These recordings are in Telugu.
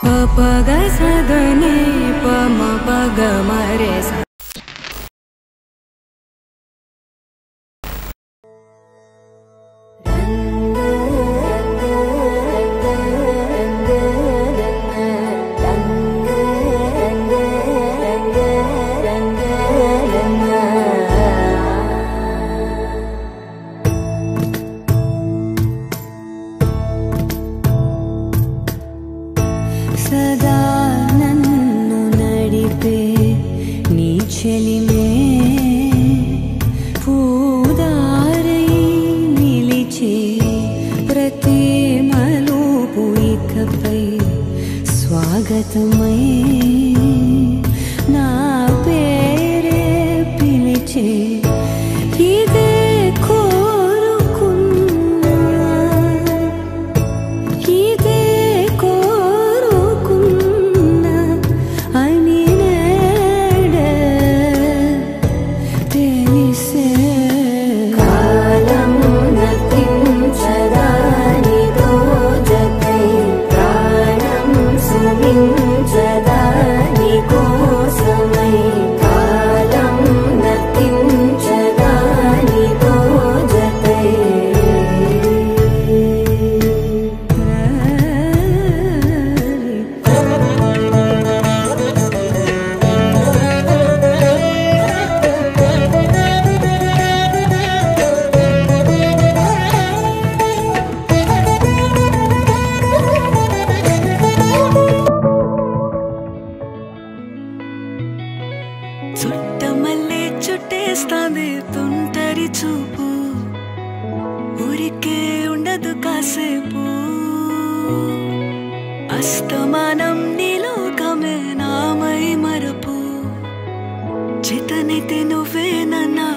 పగ సదని పమ పగ మరే స సదా నన్ను నడిపే నీ చెలిమే పూదారై నిలిచే ప్రతి మలుపు ఇకపై స్వాగతమై నా పేరే పిలిచే ఇదే చుట్టమల్లే చుట్టేస్తాంది తుంటరి చూపు ఊరికే ఉండదు కాసేపు అస్తమానం నీలోకమే నామై మరపు చితనైతే నువ్వే నన్నా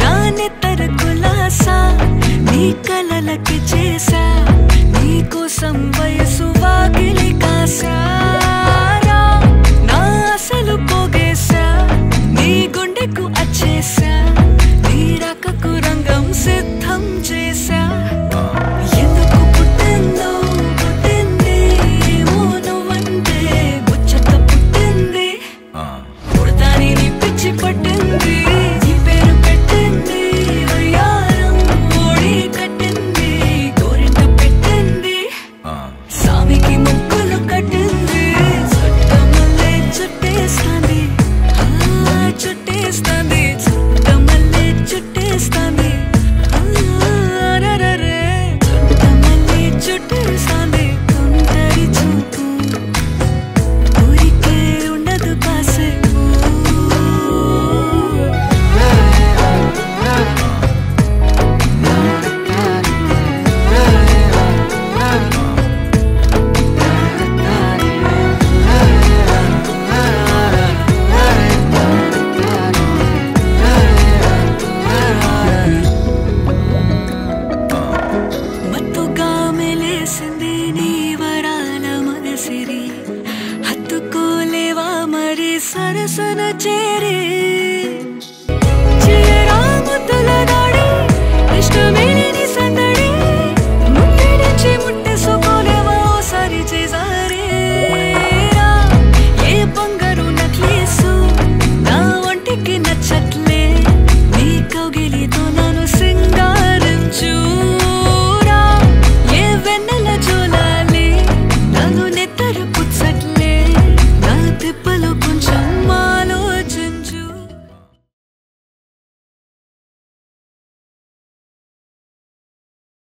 నానెత్తర కులాసా నీ కలలకి చేసా నీ కోసం వయసు వాకిలి కాసా నీ గుండెకు అచ్చేసా నీ రాకకు రంగం సిద్ధం చేసా ఎందుకు పుట్టిందో పుట్టింది ఏమో నువ్వంటే ముచ్చట పుట్టింది పుడతాని నీ పిచ్చి పట్టింది ఈ పేరు పెట్టింది వయ్యారం ఓడి కట్టింది గోరింట పెట్టింది సామికి ముక్కులు కట్టింది చుట్టమల్లే చుట్టేస్తాంది చుట్టేస్తాంది చుట్టమల్లే చుట్టేస్తాంది చుట్టమల్లే చుట్టేస్తాంది తుంటరి చూపు ఊరికే ఉండదు కాసేపు మత్తుగా మెలేసింది నీ వరాల మగసిరి హత్తుకోలేవా మరి సరసన చేరి